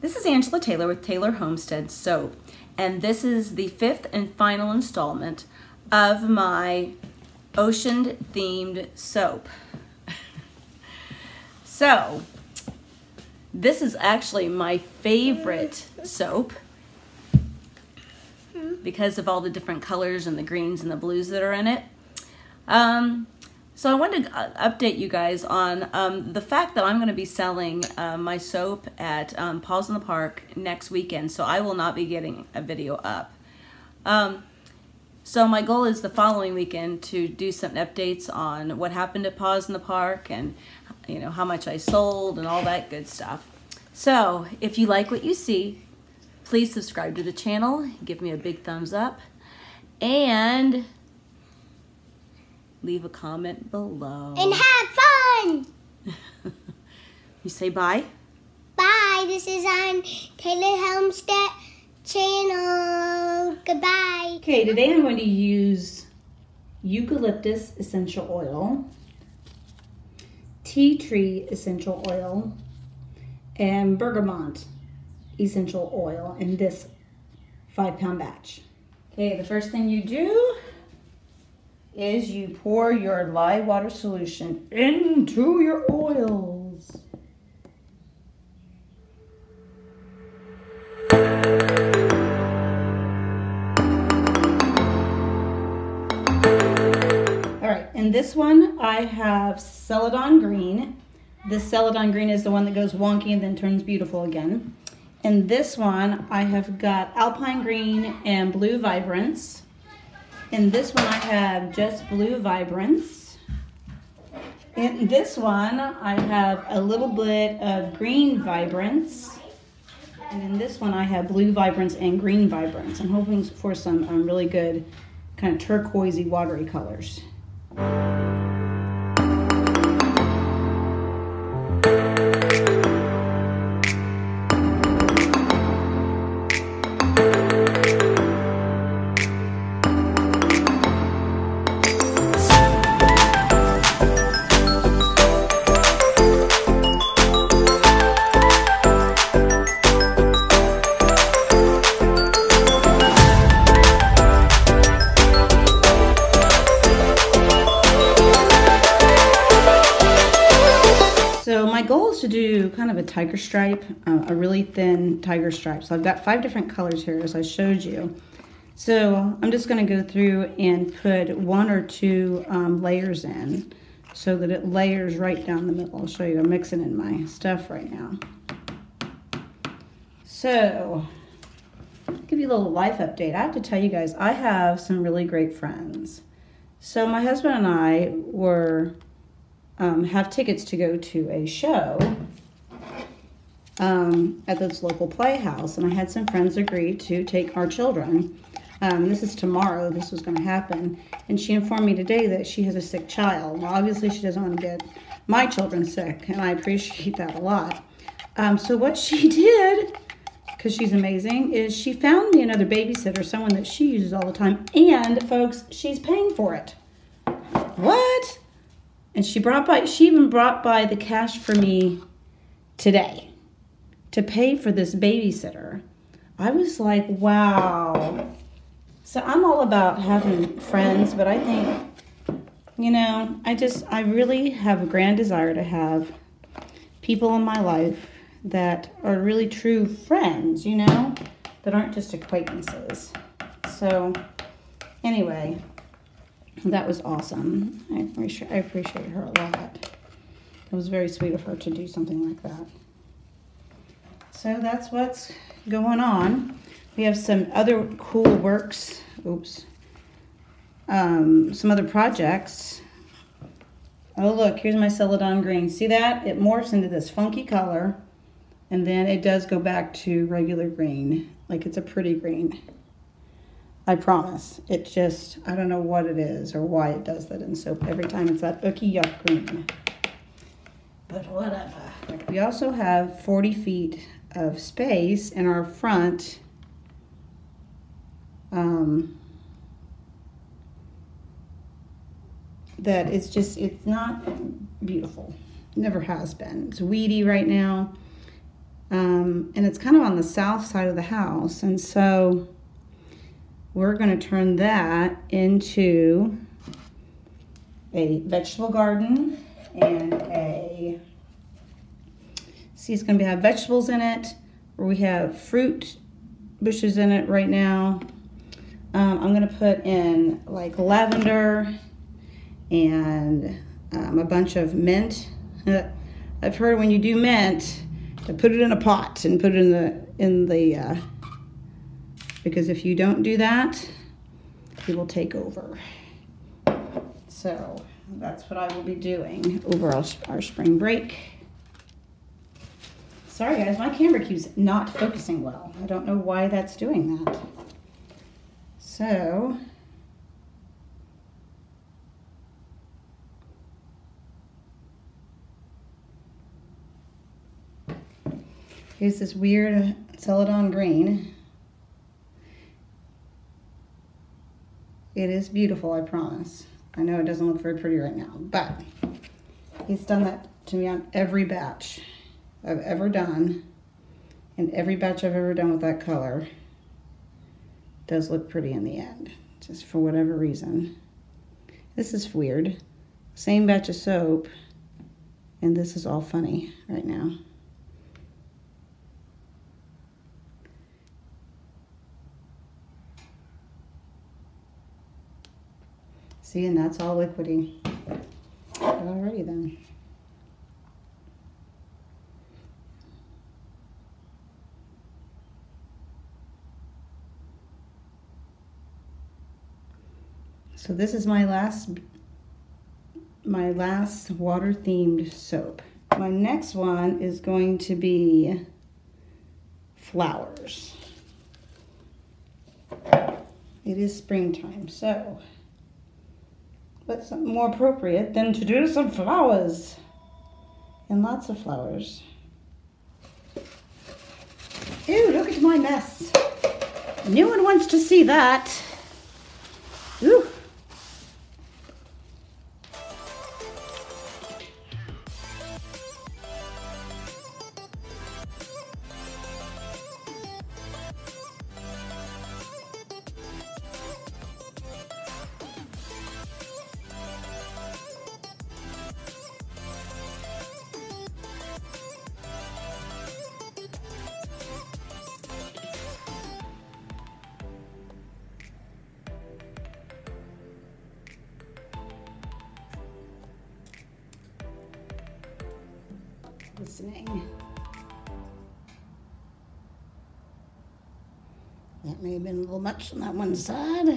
This is Angela Taylor with Taylor Homestead Soap, and this is the 5th and final installment of my ocean themed soap. So, this is actually my favorite soap because of all the different colors and the greens and the blues that are in it. So I wanted to update you guys on the fact that I'm going to be selling my soap at Paws in the Park next weekend, so I will not be getting a video up. So my goal is the following weekend to do some updates on what happened at Paws in the Park and how much I sold and all that good stuff. So if you like what you see, please subscribe to the channel, give me a big thumbs up, and leave a comment below. And have fun! You say bye? Bye. This is on Taylor Homestead channel. Goodbye. Okay, today I'm going to use eucalyptus essential oil, tea tree essential oil, and bergamot essential oil in this 5-pound batch. Okay, the first thing you do is you pour your lye water solution into your oils. All right, in this one I have Celadon Green. This Celadon Green is the one that goes wonky and then turns beautiful again. In this one I have got Alpine Green and Blue Vibrance. In this one I have just Blue Vibrance. In this one I have a little bit of Green Vibrance. And in this one I have Blue Vibrance and Green Vibrance. I'm hoping for some really good kind of turquoisey watery colors. So my goal is to do kind of a tiger stripe, a really thin tiger stripe. So I've got 5 different colors here as I showed you. So I'm just going to go through and put 1 or 2 layers in so that it layers right down the middle. I'll show you. I'm mixing in my stuff right now. So I'll give you a little life update. I have to tell you guys, I have some really great friends. So my husband and I were have tickets to go to a show at this local playhouse, and I had some friends agree to take our children. This is tomorrow. This was going to happen, and she informed me today that she has a sick child. Well, obviously she doesn't want to get my children sick, and I appreciate that a lot. So what she did, because she's amazing, is she found me another babysitter, someone that she uses all the time, and folks, she's paying for it. What? And she even brought by the cash for me today to pay for this babysitter. I was like, wow. So I'm all about having friends, but I think, I really have a grand desire to have people in my life that are really true friends, that aren't just acquaintances. So anyway, that was awesome. I appreciate her a lot. It was very sweet of her to do something like that. So that's what's going on. We have some other cool works. Oops. Some other projects. Oh look, here's my Celadon Green. See that? It morphs into this funky color, and then it does go back to regular green. Like it's a pretty green. I promise. It just, I don't know what it is or why it does that in soap. Every time it's that ooky yuck green. But whatever. We also have 40 feet of space in our front that it's not beautiful. It never has been. It's weedy right now. And it's kind of on the south side of the house. And so we're going to turn that into a vegetable garden and it's going to have vegetables in it. We have fruit bushes in it right now. I'm going to put in like lavender and a bunch of mint. I've heard when you do mint, to put it in a pot and put it in the because if you don't do that, it will take over. So that's what I will be doing over our spring break. Sorry guys, my camera keeps not focusing well. I don't know why that's doing that. So, here's this weird celadon green. It is beautiful, I promise. I know it doesn't look very pretty right now, but he's done that to me on every batch I've ever done, and every batch I've ever done with that color does look pretty in the end, just for whatever reason. This is weird. Same batch of soap, and this is all funny right now. See, and that's all liquidy. Alrighty then. So this is my last water themed soap. My next one is going to be flowers. It is springtime, so what's something more appropriate than to do some flowers? And lots of flowers. Ew, look at my mess. No one wants to see that. Ooh. Listening. That may have been a little much on that one side.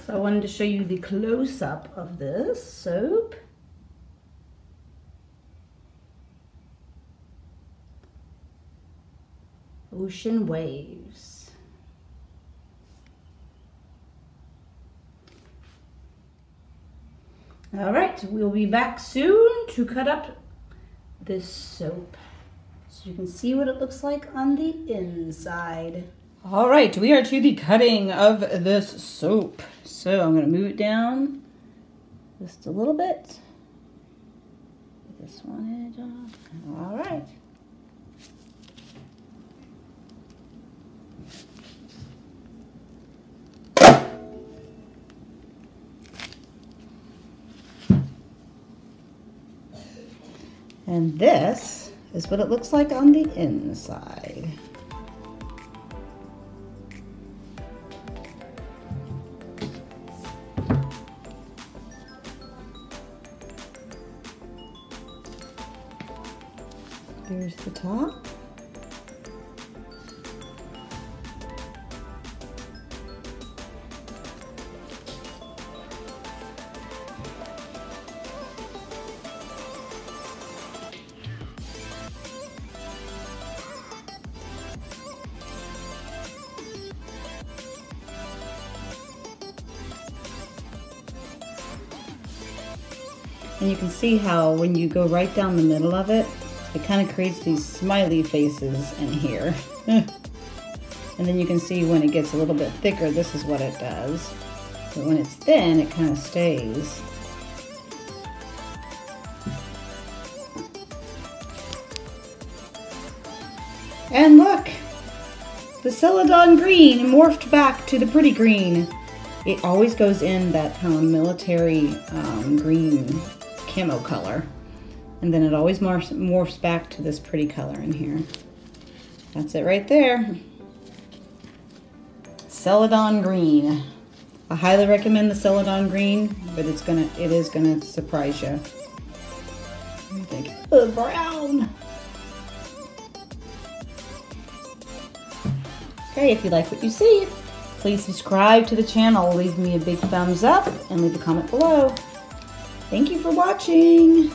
So I wanted to show you the close-up of this soap. Ocean waves. All right, we'll be back soon to cut up this soap so you can see what it looks like on the inside. All right, we are to the cutting of this soap. So I'm gonna move it down just a little bit. Get this one edge off. All right. And this is what it looks like on the inside. Here's the top. And you can see how when you go right down the middle of it, it kind of creates these smiley faces in here. And then you can see when it gets a little bit thicker, this is what it does. But when it's thin, it kind of stays. And look, the Celadon green morphed back to the pretty green. It always goes in that kind of military green camo color. And then it always morphs back to this pretty color in here. That's it right there. Celadon green. I highly recommend the Celadon green, but it is gonna surprise you. I think, oh, brown. Okay, if you like what you see, please subscribe to the channel, leave me a big thumbs up, and leave a comment below. Thank you for watching.